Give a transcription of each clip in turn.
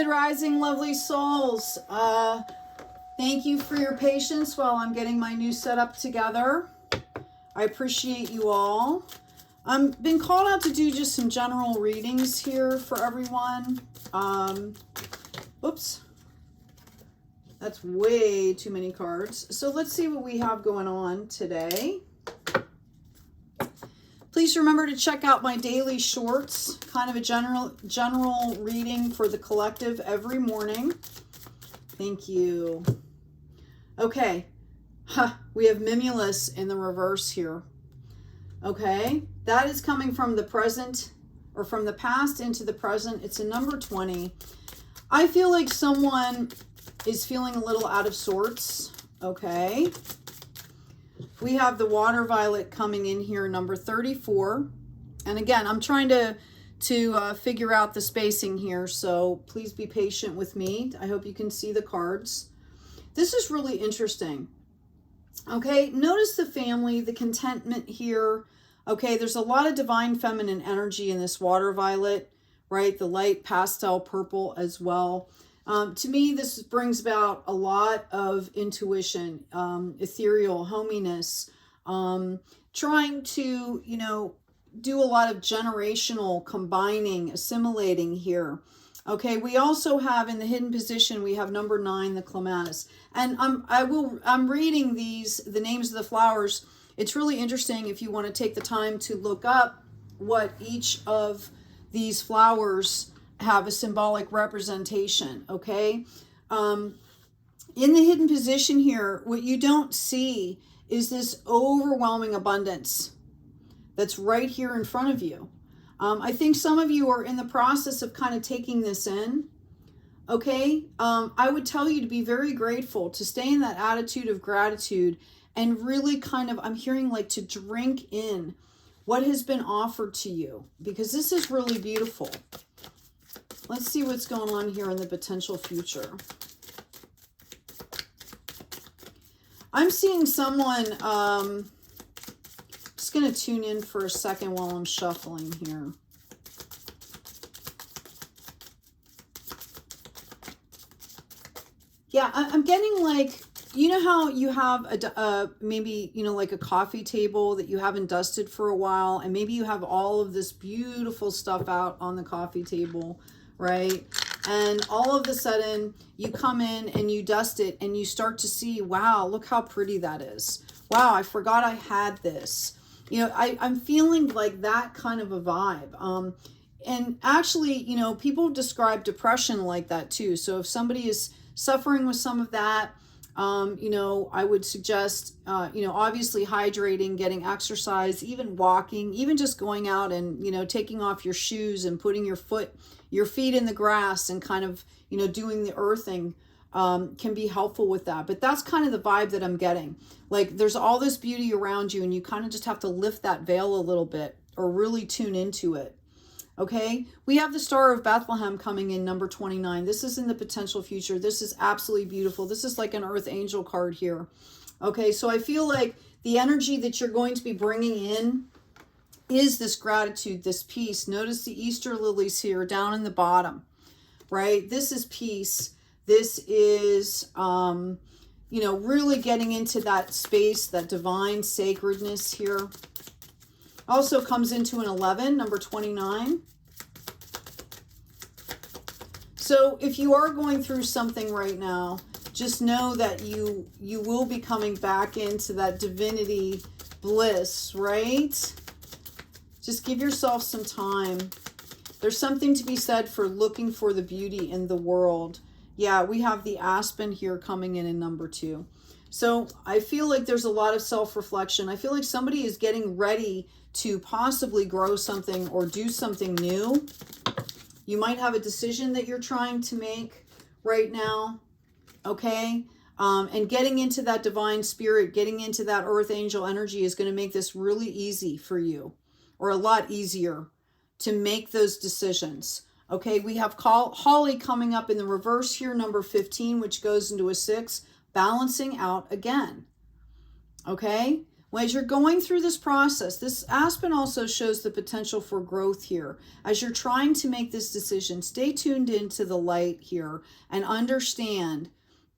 Good rising, lovely souls. Thank you for your patience while I'm getting my new setup together. I appreciate you all. I've been called out to do just some general readings here for everyone. Oops. That's way too many cards. So let's see what we have going on today. Please remember to check out my daily shorts, kind of a general reading for the collective every morning. Thank you. Okay, we have Mimulus in the reverse here. Okay, that is coming from the present, or from the past into the present. It's a number 20. I feel like someone is feeling a little out of sorts. Okay. We have the water violet coming in here, number 34. And again, I'm trying to figure out the spacing here, so please be patient with me. I hope you can see the cards. This is really interesting. Okay, notice the family, the contentment here. Okay, there's a lot of divine feminine energy in this water violet, right? The light pastel purple as well. To me, this brings about a lot of intuition, ethereal, hominess, trying to, do a lot of generational combining, assimilating here. Okay, we also have in the hidden position, we have number 9, the clematis. And I'm reading the names of the flowers. It's really interesting if you want to take the time to look up what each of these flowers have a symbolic representation. Okay, in the hidden position here, what you don't see is this overwhelming abundance that's right here in front of you. I think some of you are in the process of kind of taking this in. Okay, I would tell you to be very grateful, to stay in that attitude of gratitude, and really kind of, I'm hearing like to drink in what has been offered to you, because this is really beautiful. Let's see what's going on here in the potential future. I'm seeing someone, just going to tune in for a second while I'm shuffling here. Yeah, I'm getting like, you know how you have maybe, like a coffee table that you haven't dusted for a while, and maybe you have all of this beautiful stuff out on the coffee table, right? And all of a sudden you come in and you dust it and you start to see, wow, look how pretty that is. Wow, I forgot I had this. I'm feeling like that kind of a vibe. And actually, people describe depression like that too. So if somebody is suffering with some of that, I would suggest, obviously hydrating, getting exercise, even walking, even just going out and, taking off your shoes and putting your feet in the grass and kind of, doing the earthing, can be helpful with that. But that's kind of the vibe that I'm getting. Like there's all this beauty around you and you kind of just have to lift that veil a little bit or really tune into it. Okay, we have the Star of Bethlehem coming in, number 29. This is in the potential future. This is absolutely beautiful. This is like an earth angel card here. Okay, so I feel like the energy that you're going to be bringing in is this gratitude, this peace. Notice the Easter lilies here down in the bottom, right? This is peace. This is, really getting into that space, that divine sacredness here. Also comes into an 11, number 29. So if you are going through something right now, just know that you will be coming back into that divinity bliss, right? Just give yourself some time. There's something to be said for looking for the beauty in the world. Yeah, we have the aspen here coming in number 2. So I feel like there's a lot of self-reflection. I feel like somebody is getting ready to possibly grow something or do something new. You might have a decision that you're trying to make right now, okay? And getting into that divine spirit, getting into that earth angel energy is going to make this really easy for you, or a lot easier to make those decisions. Okay, we have Holly coming up in the reverse here, number 15, which goes into a 6, balancing out again. Okay, As you're going through this process, this aspen also shows the potential for growth here. As you're trying to make this decision, stay tuned into the light here and understand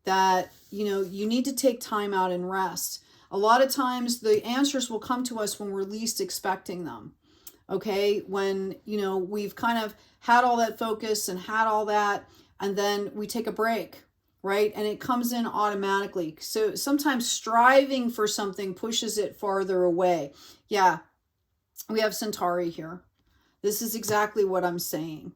that, you know, you need to take time out and rest. A lot of times the answers will come to us when we're least expecting them. Okay, when, you know, we've kind of had all that focus and had all that, and then we take a break, right? And it comes in automatically. So sometimes striving for something pushes it farther away. Yeah, we have Centauri here. This is exactly what I'm saying.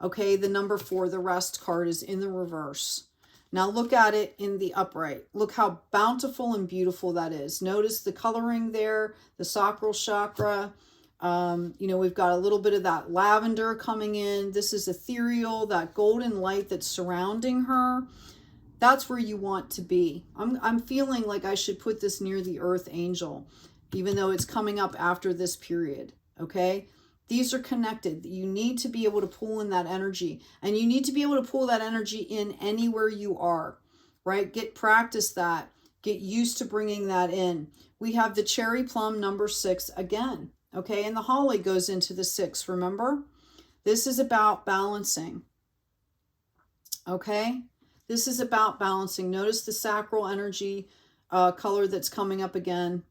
Okay, the number 4, the rest card, is in the reverse. Now look at it in the upright. Look how bountiful and beautiful that is. Notice the coloring there, the sacral chakra. You know, we've got a little bit of that lavender coming in. This is ethereal, that golden light that's surrounding her. That's where you want to be. I'm feeling like I should put this near the earth angel, even though it's coming up after this period. Okay, these are connected. You need to be able to pull in that energy, and you need to be able to pull that energy in anywhere you are, right? Practice that. Get used to bringing that in. We have the cherry plum, number 6 again. Okay, and the holly goes into the 6, remember? This is about balancing. Okay, this is about balancing. Notice the sacral energy color that's coming up again,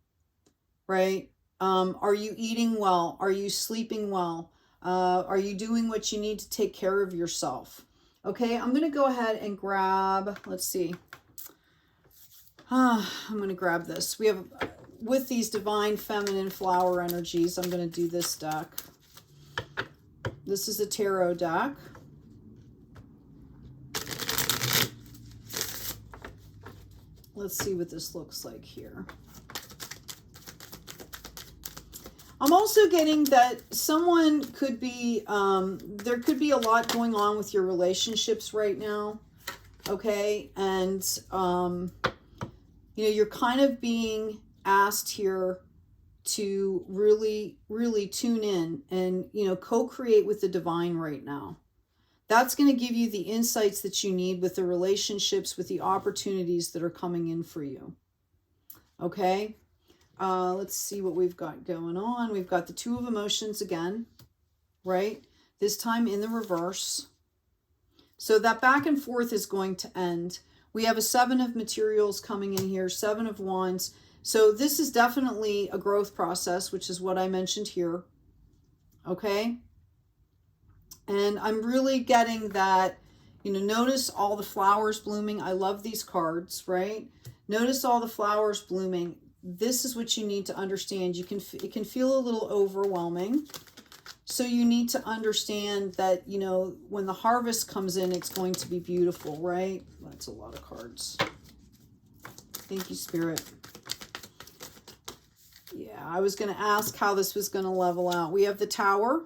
right? Are you eating well? Are you sleeping well? Are you doing what you need to take care of yourself? Okay, I'm going to go ahead and grab, let's see. I'm going to grab this. We have... with these divine feminine flower energies, I'm going to do this deck. This is a tarot deck. Let's see what this looks like here. I'm also getting that someone could be, there could be a lot going on with your relationships right now. Okay. And, you know, you're kind of being asked here to really, really tune in and, you know, co-create with the divine right now. That's going to give you the insights that you need with the relationships, with the opportunities that are coming in for you. Okay. Let's see what we've got going on. We've got the 2 of emotions again, right? This time in the reverse. So that back and forth is going to end. We have a 7 of materials coming in here, 7 of wands. So this is definitely a growth process, which is what I mentioned here. Okay. And I'm really getting that, you know, notice all the flowers blooming. I love these cards, right? Notice all the flowers blooming. This is what you need to understand. It can feel a little overwhelming. So you need to understand that, you know, when the harvest comes in, it's going to be beautiful, right? That's a lot of cards. Thank you, Spirit. Yeah, I was going to ask how this was going to level out. We have the Tower.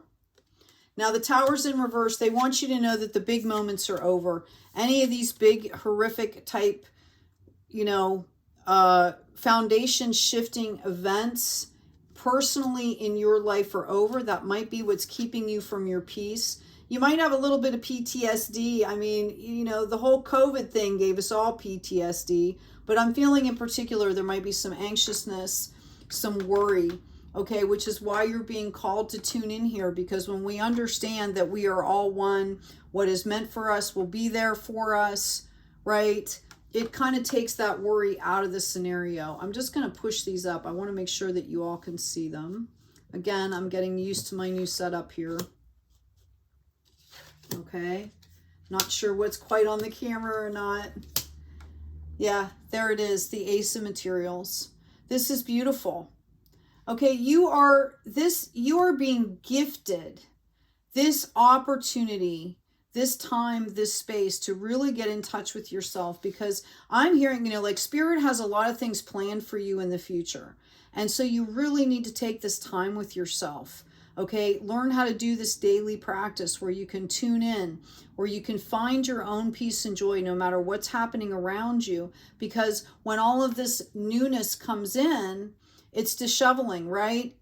Now, the Tower's in reverse. They want you to know that the big moments are over. Any of these big, horrific type, you know, foundation shifting events personally in your life are over. That might be what's keeping you from your peace. You might have a little bit of PTSD. I mean, you know, the whole COVID thing gave us all PTSD, but I'm feeling in particular there might be some anxiousness, some worry, okay, which is why you're being called to tune in here, because when we understand that we are all one, what is meant for us will be there for us, right? It kind of takes that worry out of the scenario. I'm just going to push these up. I want to make sure that you all can see them. Again, I'm getting used to my new setup here. Okay. Not sure what's quite on the camera or not. Yeah, there it is. The Ace of Materials. This is beautiful. Okay, you are being gifted this opportunity, this time, this space to really get in touch with yourself, because I'm hearing, you know, like Spirit has a lot of things planned for you in the future. And so you really need to take this time with yourself. Okay, learn how to do this daily practice where you can tune in, where you can find your own peace and joy no matter what's happening around you. Because when all of this newness comes in, it's disheveling, right?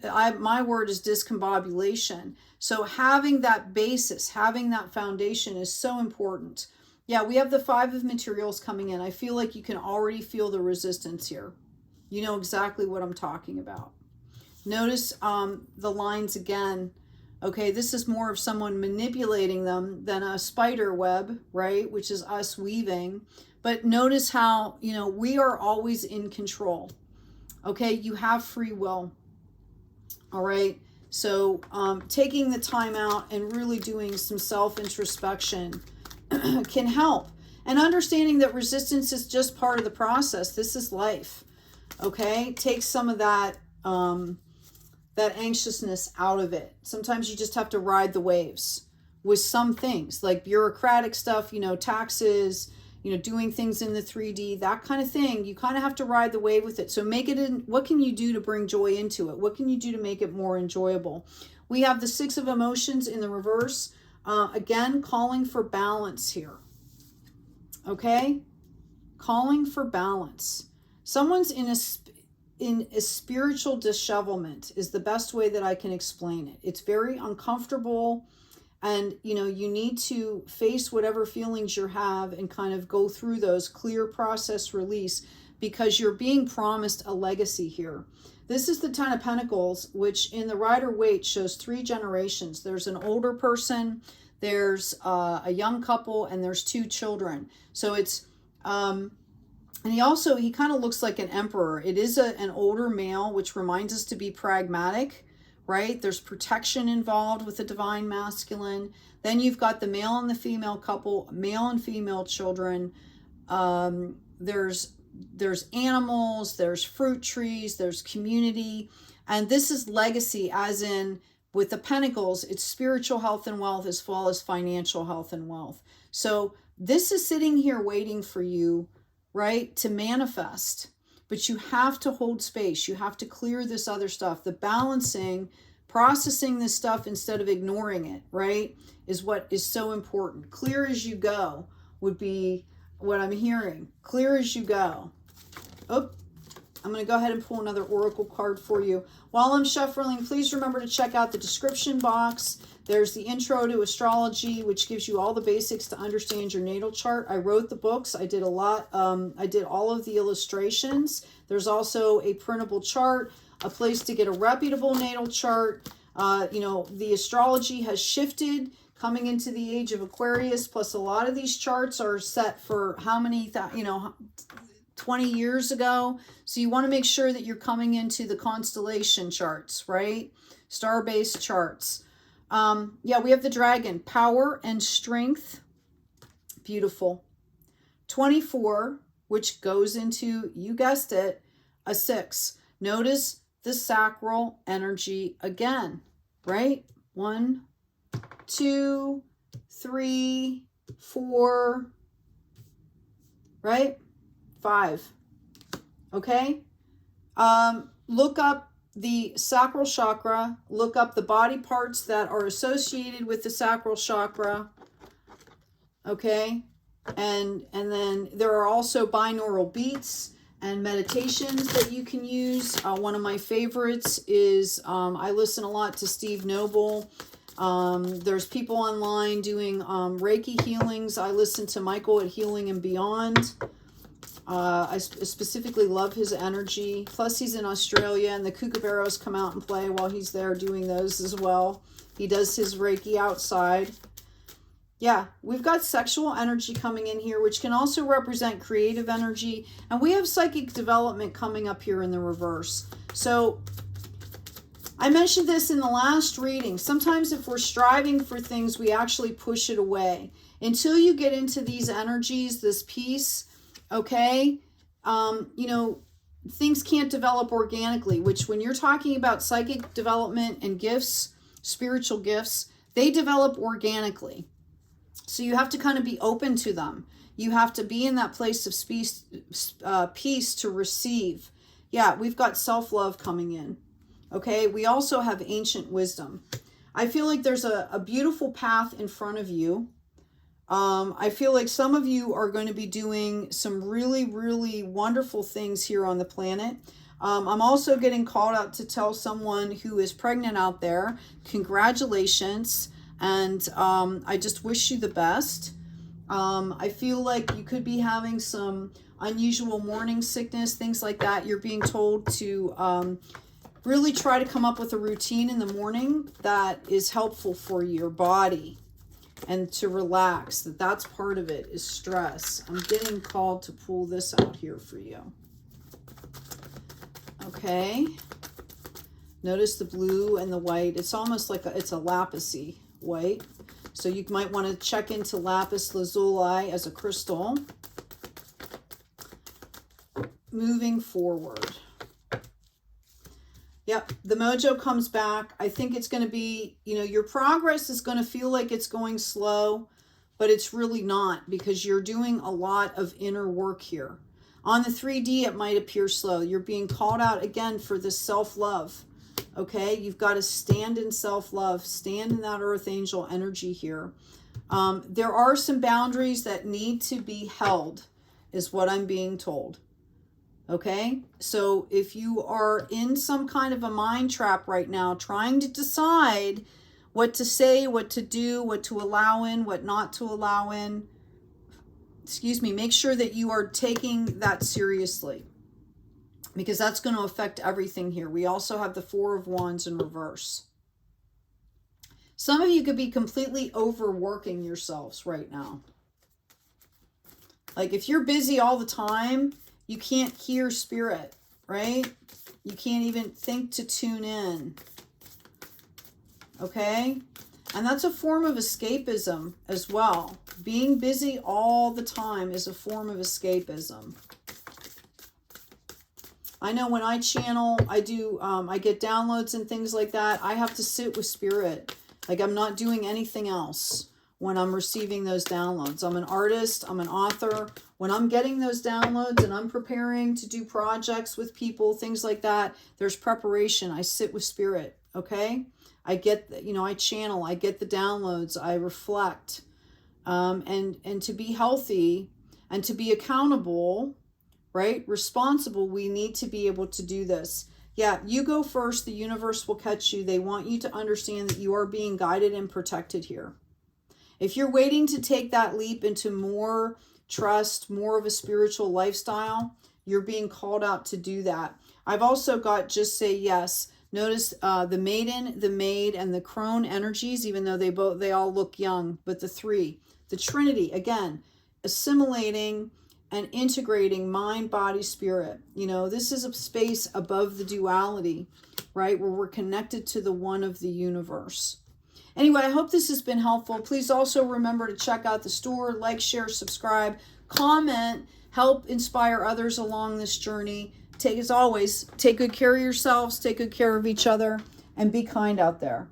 My word is discombobulation. So having that basis, having that foundation is so important. Yeah, we have the 5 of Materials coming in. I feel like you can already feel the resistance here. You know exactly what I'm talking about. Notice the lines again. Okay, this is more of someone manipulating them than a spider web, right? Which is us weaving. But notice how, you know, we are always in control. Okay, you have free will. All right. So taking the time out and really doing some self-introspection can help. And understanding that resistance is just part of the process. This is life. Okay. Take some of that, that anxiousness out of it. Sometimes you just have to ride the waves with some things like bureaucratic stuff, you know, taxes, you know, doing things in the 3D, that kind of thing. You kind of have to ride the wave with it. So make it in, what can you do to bring joy into it? What can you do to make it more enjoyable? We have the 6 of emotions in the reverse. Again, calling for balance here. Okay? Calling for balance. Someone's in a spiritual dishevelment is the best way that I can explain it. It's very uncomfortable. And, you know, you need to face whatever feelings you have and kind of go through those, clear, process, release, because you're being promised a legacy here. This is the 10 of Pentacles, which in the Rider-Waite shows 3 generations. There's an older person, there's a young couple, and there's 2 children. So it's, and he kind of looks like an emperor. It is an older male, which reminds us to be pragmatic. Right? There's protection involved with the divine masculine. Then you've got the male and the female couple, male and female children. There's animals, there's fruit trees, there's community. And this is legacy, as in with the Pentacles, it's spiritual health and wealth as well as financial health and wealth. So this is sitting here waiting for you, right, to manifest. But you have to hold space. You have to clear this other stuff. The balancing, processing this stuff instead of ignoring it, right, is what is so important. Clear as you go would be what I'm hearing. Clear as you go. Oh, I'm going to go ahead and pull another oracle card for you. While I'm shuffling, please remember to check out the description box. There's the intro to astrology, which gives you all the basics to understand your natal chart. I wrote the books. I did a lot. I did all of the illustrations. There's also a printable chart, a place to get a reputable natal chart. You know, the astrology has shifted coming into the age of Aquarius. Plus, a lot of these charts are set for how many, 20 years ago. So you want to make sure that you're coming into the constellation charts, right? Star-based charts. Yeah, we have the dragon, power and strength. Beautiful. 24, which goes into, you guessed it, a 6. Notice the sacral energy again, right? 1, 2, 3, 4, right? 5. Okay. Look up the sacral chakra, look up the body parts that are associated with the sacral chakra. Okay. And then there are also binaural beats and meditations that you can use. One of my favorites is, I listen a lot to Steve Noble. There's people online doing Reiki healings. I listen to Michael at Healing and Beyond. I specifically love his energy. Plus, he's in Australia, and the kookaburras come out and play while he's there doing those as well. He does his Reiki outside. Yeah, we've got sexual energy coming in here, which can also represent creative energy. And we have psychic development coming up here in the reverse. So I mentioned this in the last reading. Sometimes if we're striving for things, we actually push it away. Until you get into these energies, this peace, okay, things can't develop organically, which when you're talking about psychic development and gifts, spiritual gifts, they develop organically. So you have to kind of be open to them. You have to be in that place of peace to receive. Yeah, we've got self-love coming in. Okay, we also have ancient wisdom. I feel like there's a beautiful path in front of you. I feel like some of you are going to be doing some really, really wonderful things here on the planet. I'm also getting called out to tell someone who is pregnant out there, congratulations. And I just wish you the best. I feel like you could be having some unusual morning sickness, things like that. You're being told to really try to come up with a routine in the morning that is helpful for your body and to relax. That's part of it, is stress. I'm getting called to pull this out here for you. Okay. Notice the blue and the white. It's almost like it's a lapis-y white. So you might want to check into lapis lazuli as a crystal. Moving forward. Yep, the mojo comes back. I think it's going to be, you know, your progress is going to feel like it's going slow, but it's really not, because you're doing a lot of inner work here. On the 3D, it might appear slow. You're being called out again for this self-love. Okay, you've got to stand in self-love, stand in that earth angel energy here. There are some boundaries that need to be held, is what I'm being told. Okay, so if you are in some kind of a mind trap right now, trying to decide what to say, what to do, what to allow in, what not to allow in, excuse me, make sure that you are taking that seriously, because that's going to affect everything here. We also have the Four of Wands in reverse. Some of you could be completely overworking yourselves right now. Like if you're busy all the time, you can't hear spirit, right? You can't even think to tune in. Okay? And that's a form of escapism as well. Being busy all the time is a form of escapism. I know when I channel, I get downloads and things like that. I have to sit with spirit. Like I'm not doing anything else when I'm receiving those downloads. I'm an artist, I'm an author. When I'm getting those downloads and I'm preparing to do projects with people, things like that, there's preparation. I sit with spirit, okay? I get, you know, I channel, I get the downloads, I reflect. And to be healthy and to be accountable, right? Responsible, we need to be able to do this. Yeah, you go first, the universe will catch you. They want you to understand that you are being guided and protected here. If you're waiting to take that leap into more trust, more of a spiritual lifestyle, you're being called out to do that. I've also got just say yes. Notice the maiden, the maid, and the crone energies, even though they all look young, but the three, the Trinity, again, assimilating and integrating mind, body, spirit. You know, this is a space above the duality, right? Where we're connected to the one of the universe. Anyway, I hope this has been helpful. Please also remember to check out the store, like, share, subscribe, comment, help inspire others along this journey. As always, take good care of yourselves, take good care of each other, and be kind out there.